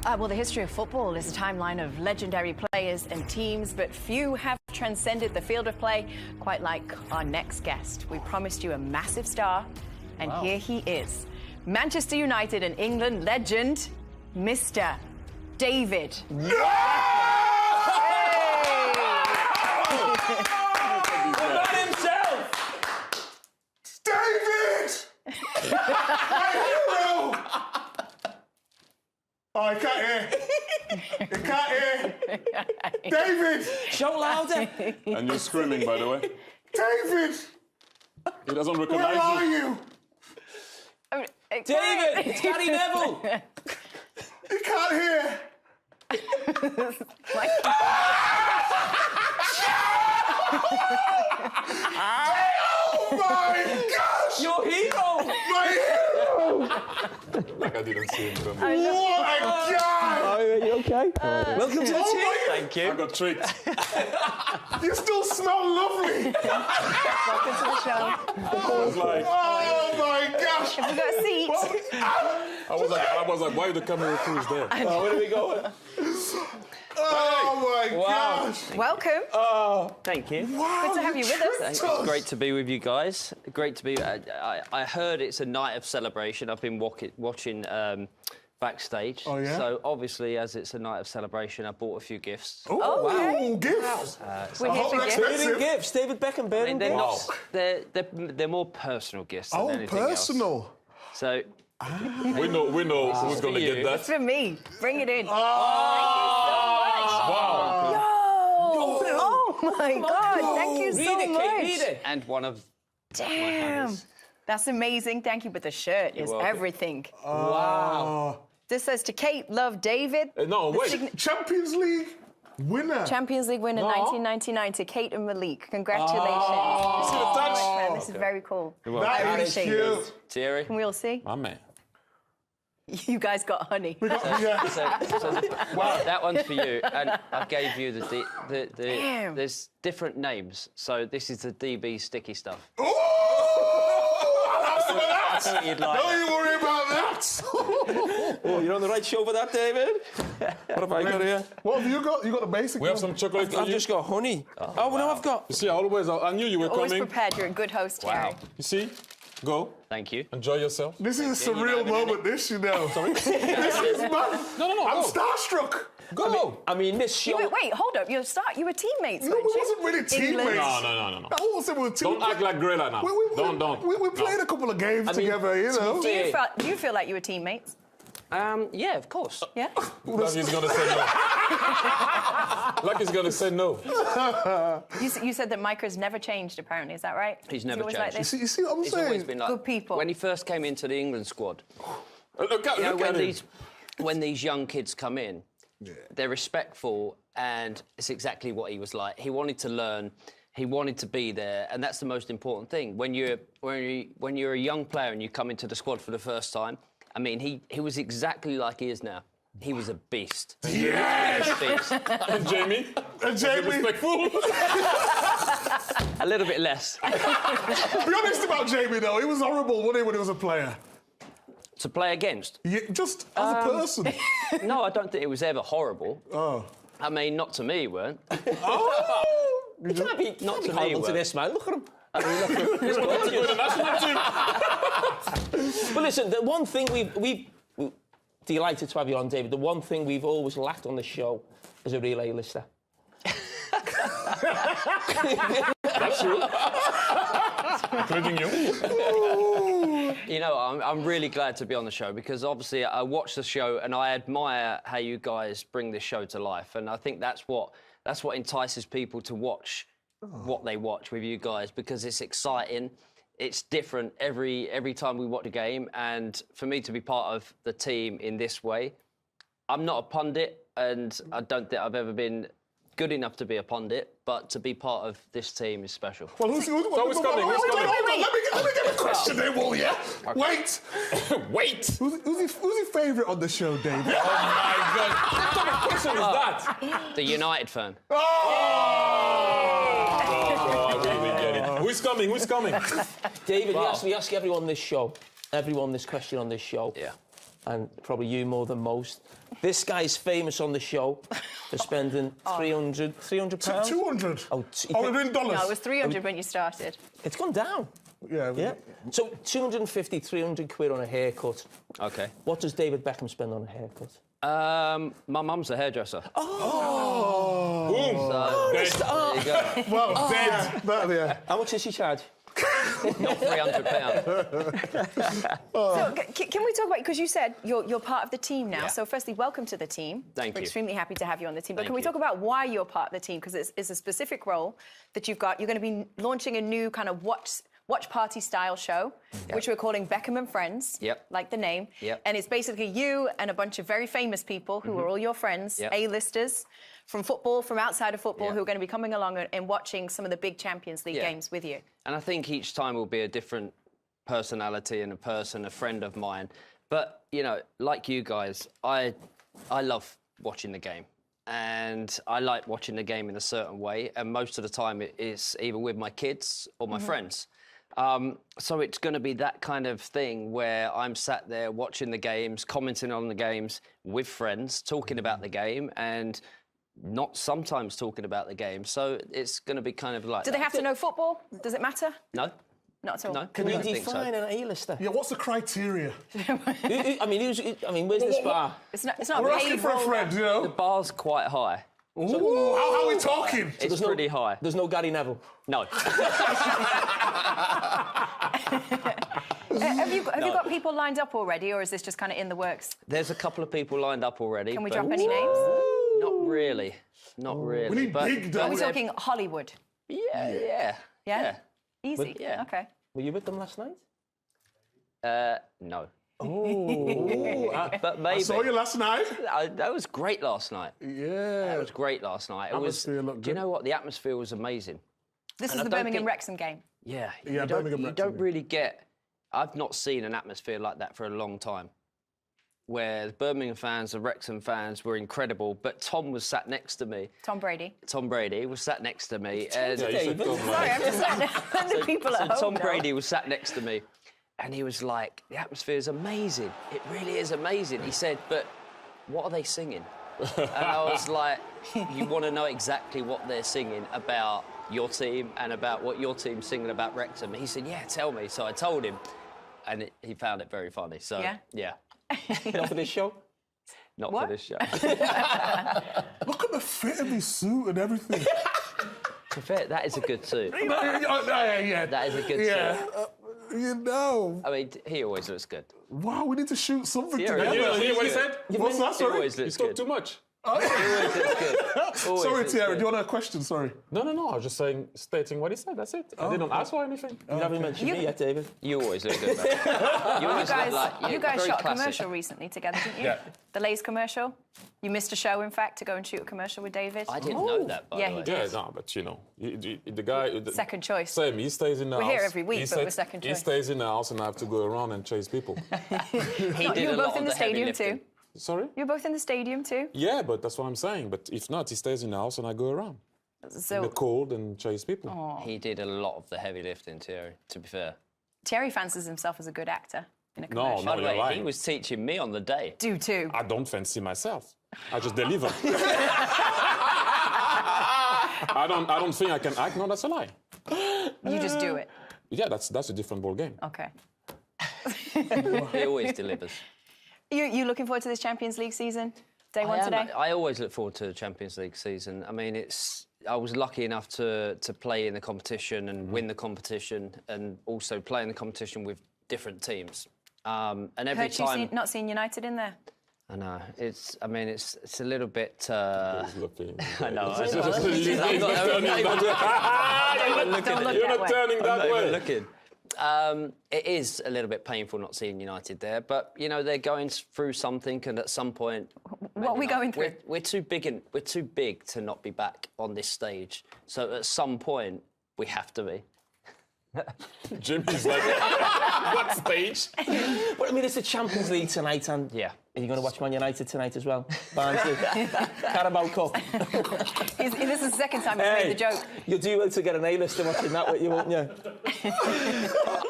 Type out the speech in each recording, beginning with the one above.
Well, the history of football is a timeline of legendary players and teams, but few have transcended the field of play quite like our next guest. We promised you a massive star, and here he is. Manchester United and England legend, Mr. David. Oh, I can't hear. I can't hear. David! Shout louder. And you're screaming, by the way. David! He doesn't recognize Where are you? David, it's Gary Neville. You can't hear. Oh my gosh! Your hero. My hero! Like I didn't see him coming. Oh my god! Are you okay? Welcome to the team. Thank I you. got tricked. You still smell lovely! Welcome to the show. I was like, Oh my gosh! Have we got a seat? I was like, why the camera crew is there? Oh, where are we going? Oh my Wow. gosh! Welcome. Thank you. Wow, Good to have you with us. tricked It's great to be with you guys. Great to be. I heard it's a night of celebration. I've been watching backstage. Oh, yeah? So obviously, as it's a night of celebration, I bought a few gifts. Oh, okay. gifts! We're here for that's gifts. expensive. Gifts. David Beckham, And David. they're They're more personal gifts than Oh, anything else. personal. So We know who's going to you. get that. for me. Bring it in. Wow. Oh my God! Thank you so read it, much. Kate, read it. And one of Damn, that's amazing. Thank you. But the shirt is welcome. everything. wow. This says to Kate, love David. No, The wait. Champions League winner. Champions League winner No. 1999 to Kate and Malik. Congratulations. See the touch? Man, this is very cool. That is appreciate cute. Thierry. Can we all see? My man. You guys got honey. Yeah. That one's for you, and I gave you the Damn. there's different names. So this is the DB sticky stuff. Oh! I thought you'd like Don't you worry about that. Oh, you're on the right show for that, David. What have I got here? What have you got? You got the basic We have one? some chocolate for I've you. just got honey. Oh, well, no, I've got. You see, I knew you were Always coming. prepared. You're a good host, Terry. You see? Go. Thank you. Enjoy yourself. This is a you surreal know, moment, this, you know. Sorry? This is mad. No, I'm go. starstruck. Go. I mean, this show. Wait, hold up. You were teammates, No, weren't we you? wasn't really teammates. England. No. I won't say we were teammates. Don't act like Grella now. Don't. We played a couple of games together, you know. Do you feel like you were teammates? Yeah, of course. Yeah. Like he's going to say no. Like he's going to say no. You said that Micah has never changed. Apparently, is that right? He's Is never he always like changed. this? You see what I'm He's saying? always been like Good people. When he first came into the England squad, Look at him. when these young kids come in, they're respectful, and it's exactly what he was like. He wanted to learn, he wanted to be there, and that's the most important thing. When you're a young player and you come into the squad for the first time, I mean, he was exactly like he is now. He was a beast. Yes! A beast. And Jamie. Jamie, Respectful. A little bit less. be honest about Jamie, though. He was horrible, wasn't he, when he was a player? To play against? Yeah, just as a person. No, I don't think it was ever horrible. Oh. I mean, not to me, it weren't. Oh! You can't be horrible to this man. Look at him. I mean, He's going to the national team. but listen, the one thing we've delighted to have you on, David. The one thing we've always lacked on the show is a real A-lister. That's true. Including you. You know, I'm really glad to be on the show because obviously I watch the show and I admire how you guys bring this show to life, and I think that's what entices people to watch what they watch with you guys because it's exciting. It's different every time we watch a game, and for me to be part of the team in this way, I'm not a pundit, and I don't think I've ever been good enough to be a pundit, but to be part of this team is special. Well, who's coming? Who's coming? Let me get a question there, will ya? Wait. Wait. Who's your favourite on the show, David? Oh, my God. What kind of question is that? The United fan. Oh! We get it. Who's coming? David, we ask everyone this question on this show. Yeah. and probably you more than most. This guy's famous on the show for spending 300 pounds. 200. Oh, in dollars. No, it was 300 when you started. It's gone down. Yeah. So 250, 300 quid on a haircut. Okay. What does David Beckham spend on a haircut? My mum's a hairdresser. Oh. Boom. There you go. Well, dead. Yeah. How much does she charge? Not £300. So, can we talk about, because you said you're part of the team now. Yeah. So, firstly, welcome to the team. Thank We're you. extremely happy to have you on the team. But Thank can we you. talk about why you're part of the team? Because it's a specific role that you've got. You're going to be launching a new kind of watch party style show, which we're calling Beckham and Friends, like the name. And it's basically you and a bunch of very famous people who are all your friends, A-listers, from football, from outside of football, who are going to be coming along and watching some of the big Champions League games with you. And I think each time will be a different personality and a friend of mine. But, you know, like you guys, I love watching the game. And I like watching the game in a certain way. And most of the time it is either with my kids or my friends. So it's going to be that kind of thing where I'm sat there watching the games, commenting on the games with friends, talking about the game and not sometimes talking about the game. So it's going to be kind of like Do they have to know football? Does it matter? No. Not at all. No. Can you I don't think so. define an A-lister? Yeah, what's the criteria? I mean, where's this bar? It's not We're a asking paid for a role. friend, you The know? bar's quite high. Ooh, how are we talking? It's pretty high. There's no Gary Neville. No. Have you got people lined up already, or is this just kind of in the works? There's a couple of people lined up already. Can we but drop any names? Not really. Not really. We need big Are we dogs. talking Hollywood? Yeah. Yeah? Easy? yeah. Okay. Were you with them last night? No. Oh, But maybe. I saw you last night. That was great last night. Yeah. That was great last night. It was. Atmosphere looked Do you good. know what? The atmosphere was amazing. This And is I the don't Birmingham think- Wrexham game. Yeah. Yeah, you Birmingham you Wrexham, don't yeah. really get. I've not seen an atmosphere like that for a long time. Where the Birmingham fans, the Wrexham fans were incredible, but Tom was sat next to me. Tom Brady. Tom Brady was sat next to me. And Yeah, you should come, Sorry, I'm just letting the people at home Tom know. Brady was sat next to me, and he was like, "The atmosphere is amazing. It really is amazing." He said, "But what are they singing?" And I was like, "You want to know exactly what they're singing about your team and about what your team's singing about Wrexham?" He said, "Yeah, tell me." So I told him, and he found it very funny. So Yeah? Not for this show? not What? for this show. Look at the fit of his suit and everything. To be fair, that is a good suit. Yeah. That is a good Yeah. suit. You know. I mean, he always looks good. Wow, we need to shoot something Yeah, together. yeah. You hear what he said? What's that, He sorry? always You looks talk good. too much. He always looks good. Always Sorry, looks Thierry, good. do you want a question? Sorry. No, I was just saying, stating what he said. That's it. I didn't ask for anything. You haven't mentioned me yet, David. You always look good, man. You always look like You guys very shot a classic. commercial recently together, didn't you? Yeah. The Lay's commercial. You missed a show, in fact, to go and shoot a commercial with David. I didn't know that, by Yeah, the way. he Yeah, did. no, but you know, the guy. Second choice. Same. He stays in the We're house. here every week, He but we're second He choice. stays in the house, and I have to go around and chase people. He did You a were lot both in of the heavy stadium lifting. too. Sorry. You're both in the stadium too. Yeah, but that's what I'm saying. But if not, he stays in the house, and I go around in the So cold and chase people. He did a lot of the heavy lifting, Thierry, to be fair. Thierry fancies himself as a good actor in a No, commercial. By the you're way, lying. he was teaching me on the day. Do too. I don't fancy myself. I just deliver. I don't think I can act. No, that's a lie. You just do it. Yeah, that's a different ball game. Okay. He always delivers. You looking forward to this Champions League season? Day one today? I always look forward to the Champions League season. I mean, I was lucky enough to play in the competition and win the competition, and also play in the competition with different teams. And every Hurt you time, not seeing United in there? I know it's a little bit. I know. I'm not Don't look You're that not way. turning that even way. looking. It is a little bit painful not seeing United there, but you know they're going through something, and at some point, What are we going through? We're too big to not be back on this stage. So at some point, we have to be. Jimmy's like, what stage? But I mean, it's the Champions League tonight, and Yeah. Are you going to watch Man United tonight as well? Barnsley, Carabao Cup. This is the second time he's made the joke. You'll do well to get an A-lister watching that, won't you?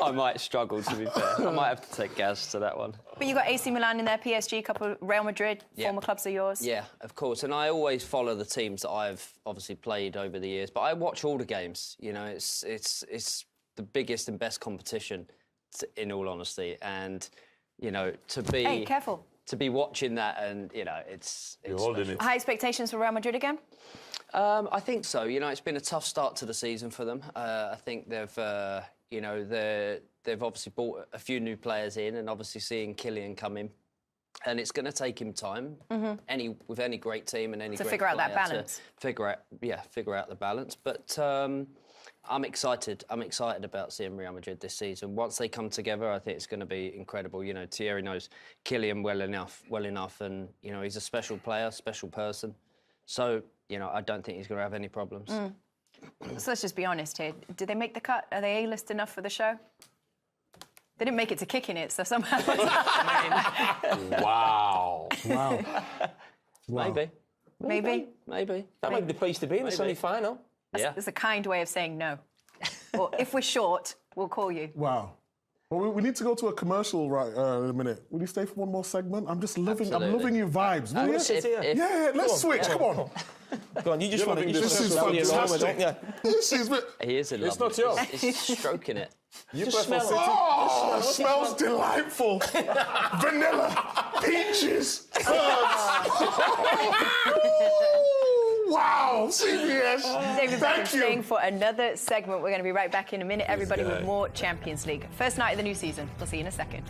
I might struggle, to be fair. I might have to take Gaz to that one. But you got AC Milan in there, PSG, couple Real Madrid, Yeah. former clubs of yours. Yeah, of course. And I always follow the teams that I've obviously played over the years. But I watch all the games. You know, it's the biggest and best competition, in all honesty. And, you know, to be... Hey, careful. To be watching that and, you know, it's You're holding it. High expectations for Real Madrid again? I think so. You know, it's been a tough start to the season for them. I think they've, you know, they've obviously brought a few new players in, and obviously seeing Kylian come in, and it's going to take him time. With any great team and any To great figure out that player balance. to figure out the balance. But I'm excited. I'm excited about seeing Real Madrid this season. Once they come together, I think it's going to be incredible. You know, Thierry knows Kylian well enough, and you know he's a special player, special person. So you know, I don't think he's going to have any problems. So let's just be honest here. Did they make the cut? Are they A-list enough for the show? They didn't make it to kicking it, so somehow... Wow. Maybe. Maybe. That might be the place to be in the semi-final. Yeah. It's a kind way of saying no. Or if we're short, we'll call you. Wow. Well, we need to go to a commercial right in a minute. Will you stay for one more segment? I'm just loving. Absolutely. I'm loving your vibes. Will you? If- Let's switch. Come on. Go on, you just want to... This is fantastic. This is. He is in love. It's not yours. He's stroking it. You Just play for smell it. City. Oh, smells delightful. Vanilla, peaches, herbs. Wow, CBS. David Beckham Thank staying you. for another segment. We're going to be right back in a minute, everybody, with guy. more Champions League. First night of the new season. We'll see you in a second.